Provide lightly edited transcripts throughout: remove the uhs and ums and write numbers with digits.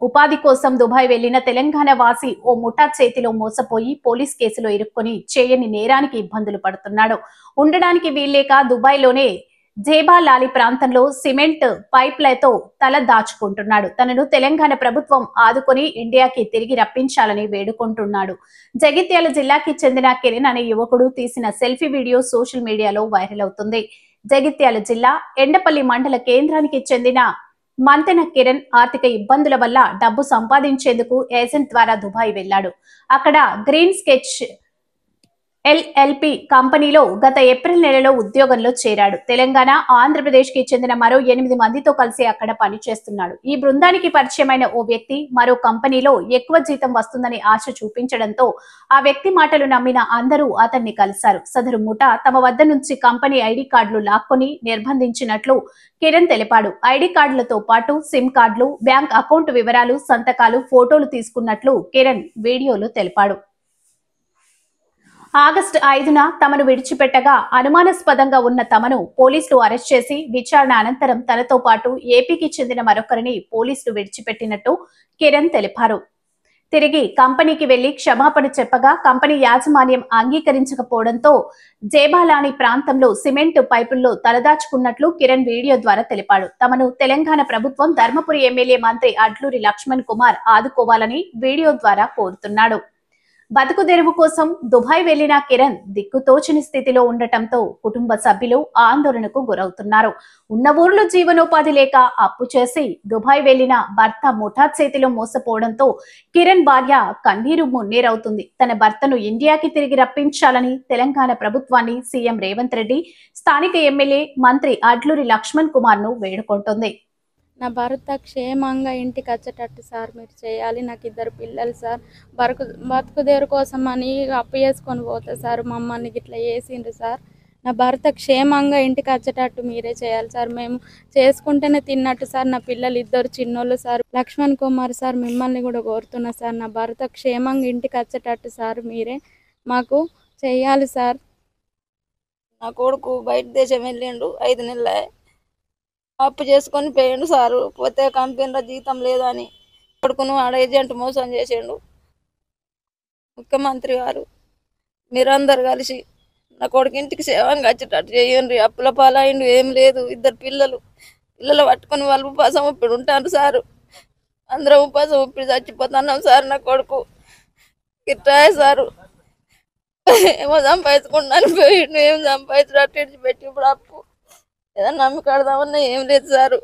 ఉపాధి కోసం దుబాయ్ వెళ్లిన తెలంగాణ వాసి ఓ ముఠా చేతిలో మోసపోయి పోలీస్ కేసులో ఇరుక్కొని చేయని నేరానికి ఇబ్బందులు పడుతున్నాడు. ఉండడానికి వీల్లేక దుబాయ్లోనే జేబాలాలి ప్రాంతంలో సిమెంట్ పైప్లతో తల దాచుకుంటున్నాడు. తనను తెలంగాణ ప్రభుత్వం ఆదుకొని ఇండియాకి తిరిగి రప్పించాలని వేడుకుంటున్నాడు. జగిత్యాల జిల్లాకి చెందిన కిరణ్ అనే యువకుడు తీసిన సెల్ఫీ వీడియో సోషల్ మీడియాలో వైరల్ అవుతుంది. జగిత్యాల జిల్లా ఎండపల్లి మండల కేంద్రానికి చెందిన మంతెన కిరణ్ ఆర్థిక ఇబ్బందుల వల్ల డబ్బు సంపాదించేందుకు ఏజెంట్ ద్వారా దుబాయ్ వెళ్లాడు. అక్కడ గ్రీన్ స్కెచ్ ఎల్ఎల్పి కంపెనీలో గత ఏప్రిల్ నెలలో ఉద్యోగంలో చేరాడు. తెలంగాణ, ఆంధ్రప్రదేశ్ కి చెందిన మరో 8 మందితో కలిసి అక్కడ పనిచేస్తున్నాడు. ఈ బృందానికి పరిచయమైన ఓ వ్యక్తి మరో కంపెనీలో ఎక్కువ జీతం వస్తుందని ఆశ చూపించడంతో ఆ వ్యక్తి మాటలు నమ్మిన అందరూ అతన్ని కలిశారు. సదరు ముఠా తమ వద్ద నుంచి కంపెనీ ఐడి కార్డులు లాక్కొని నిర్బంధించినట్లు కిరణ్ తెలిపాడు. ఐడి కార్డులతో పాటు సిమ్ కార్డులు, బ్యాంక్ అకౌంట్ వివరాలు, సంతకాలు, ఫోటోలు తీసుకున్నట్లు కిరణ్ వీడియోలో తెలిపాడు. ఆగస్టు 5న తమను విడిచిపెట్టగా అనుమానాస్పదంగా ఉన్న తమను పోలీసులు అరెస్ట్ చేసి విచారణ అనంతరం తనతో పాటు ఏపీకి చెందిన మరొకరిని పోలీసులు విడిచిపెట్టినట్టు కిరణ్ తెలిపారు. తిరిగి కంపెనీకి వెళ్లి క్షమాపణ చెప్పగా కంపెనీ యాజమాన్యం అంగీకరించకపోవడంతో జేబాలాని ప్రాంతంలో సిమెంట్ పైపుల్లో తలదాచుకున్నట్లు కిరణ్ వీడియో ద్వారా తెలిపాడు. తమను తెలంగాణ ప్రభుత్వం ధర్మపురి ఎమ్మెల్యే మంత్రి అడ్లూరి లక్ష్మణ్ కుమార్ ఆదుకోవాలని వీడియో ద్వారా కోరుతున్నాడు. బతుకు తెరువు కోసం దుబాయ్ వెళ్లిన కిరణ్ దిక్కుతోచని స్థితిలో ఉండటంతో కుటుంబ సభ్యులు ఆందోళనకు గురవుతున్నారు. ఉన్న ఊర్లో జీవనోపాధి లేక అప్పు చేసి దుబాయ్ వెళ్లిన భర్త ముఠా చేతిలో మోసపోవడంతో కిరణ్ భార్య కన్నీరు మున్నీరవుతుంది. తన భర్తను ఇండియాకి తిరిగి రప్పించాలని తెలంగాణ ప్రభుత్వాన్ని సీఎం రేవంత్ రెడ్డి, స్థానిక ఎమ్మెల్యే మంత్రి అడ్లూరి లక్ష్మణ్ కుమార్ ను వేడుకుంటోంది. నా భర్త క్షేమంగా ఇంటికి వచ్చేటట్టు సార్ మీరు చేయాలి. నాకు 2 పిల్లలు సార్. బతుకుదేరు కోసం అని అప్పు చేసుకొని పోతే సార్ మమ్మల్ని ఇట్లా చేసిండ్రు సార్. నా భర్త క్షేమంగా ఇంటికి వచ్చేటట్టు మీరే చేయాలి సార్. మేము చేసుకుంటేనే తిన్నట్టు సార్. నా పిల్లలు 2 చిన్నోళ్ళు సార్. లక్ష్మణ్ కుమార్ సార్ మిమ్మల్ని కూడా కోరుతున్నా సార్. నా భర్త క్షేమంగా ఇంటికి వచ్చేటట్టు సార్ మీరే మాకు చేయాలి సార్. నా కొడుకు బయట దేశం వెళ్ళిండు, 5 నెలలే అప్పు చేసుకొని పోయిండు సారు. పోతే కంపెనీలో జీతం లేదని కొడుకును ఆడ ఏజెంట్ మోసం చేసిండు. ముఖ్యమంత్రి గారు మీరందరు కలిసి నా కొడుకు ఇంటికి సేవంగా వచ్చేటట్టు చేయండి. అప్పుల పాలైండు, ఏం లేదు. 2 పిల్లలు పట్టుకొని వాళ్ళు ఉపాసం ఉప్పిడు ఉంటారు సారు. అందరం ఉపాసం ఉప్పిడి చచ్చిపోతున్నాం సార్. నా కొడుకు గిట్టాయ సారు. ఏమో సంపాదించుకుంటాను పోయిండు, ఏం సంపాదించినట్టు విడిచిపెట్టి ఇప్పుడు అప్పు ఏదన్నా నమ్మి కడదామన్నా ఏం లేదు సారు.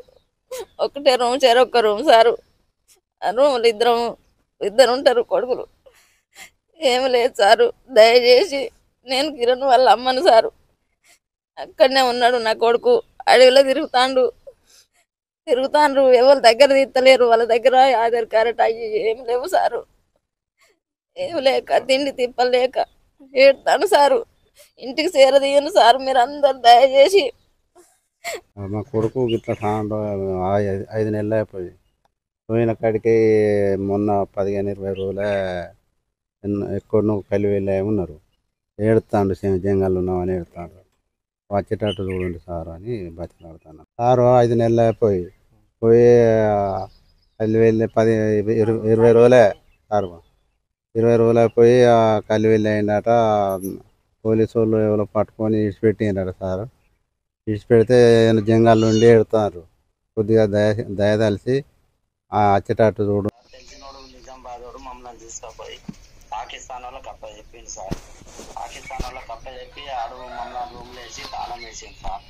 ఒకటే రూమ్, చెరొక్క రూమ్ సారు. ఆ రూములు 2 ఉంటారు కొడుకులు. ఏం లేదు సారు. దయచేసి నేను కిరణ్ వాళ్ళ అమ్మను సారు. అక్కడనే ఉన్నాడు నా కొడుకు. అడవిలో తిరుగుతాండ్రు. ఎవరి దగ్గర తీస్తలేరు. వాళ్ళ దగ్గర ఆధార్ కార్డు అయ్యి ఏం లేవు సారు. ఏం లేక తిండి తిప్పలేక ఏడుతాను సారు. ఇంటికి చేరదీయను సారు. మీరు అందరు దయచేసి. మా కొడుకు ఇట్లా 5 నెలలు అయిపోయి పోయిన కాడికి మొన్న 15-20 రోజులే ఎక్కడో కలివెళ్ళి ఉన్నారు. ఏడుతాడు, జంగాలు ఉన్నామని ఏడుతాడు. వచ్చేటట్టు చూడండి సార్ అని బతిలాడుతాను సారు. 5 నెలలు అయిపోయి కలివెళ్ళి 20 రోజులే సార్. 20 రోజులు అయిపోయి కలివెళ్ళి అయిందట. పోలీసు వాళ్ళు ఎవరో పట్టుకొని ఇడిచిపెట్టిండట సార్. ఇడిచిపెడితే జంగాల్లో ఉండి ఎడుతున్నారు. కొద్దిగా దయదలిసి వచ్చేటట్టు చూడు. తెలిసినోడు నిజామాబాదోడు మమ్మల్ని తీసుకుపోయి పాకిస్తాన్ వాళ్ళకి అప్పచెప్పింది సార్. పాకిస్తాన్ వాళ్ళకి అప్పచెప్పి ఆడు మమ్మల్ని రూమ్లో వేసి తాళం వేసింది సార్.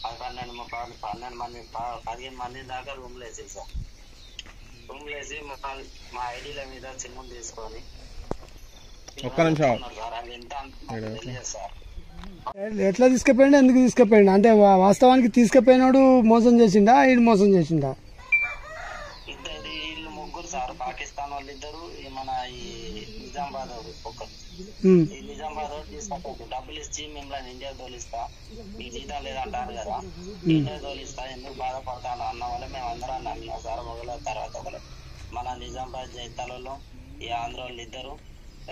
15 మంది దాకా రూమ్లో వేసింది సార్. రూమ్లో వేసి మా ఐడీల మీద సిమ్ములు తీసుకొని సార్. అది ఎంత తెలియదు సార్. ఎట్లా తీసుకుపోయిండు, ఎందుకు తీసుకుపోయిండు అంటే వాస్తవానికి తీసుకుపోయినాడు మోసం చేసిండా, ఈయన మోసం చేసిండా? వీళ్ళు 3 సార్. పాకిస్తాన్ వాళ్ళు 2, మన ఈ నిజామాబాద్ ఒకరు. ఈ నిజామాబాద్ తీసుకపోయి డబ్బులు ఇచ్చి మిమ్మల్ని ఇండియా తోలిస్తా, మీకు జీతం లేదంటారు కదా, ఇండియా తోలిస్తా, ఎందుకు బాధపడతాను అన్న వల్ల మేము అందరం నమ్మినాం సార్. ఒకళ్ళ తర్వాత ఒకరు మన నిజామాబాద్ జైతాలలో ఈ ఆంధ్ర వాళ్ళు 2.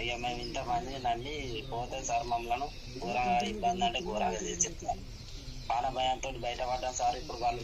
ఇక మేము ఇంతమంది నమ్మి పోతే సార్ మమ్మల్ని ఘోరంగా ఇబ్బంది అంటే ఘోరంగా చేసి చెప్తాను. ప్రాణ భయంతో బయటపడ్డాం సార్. ఇప్పుడు వాళ్ళు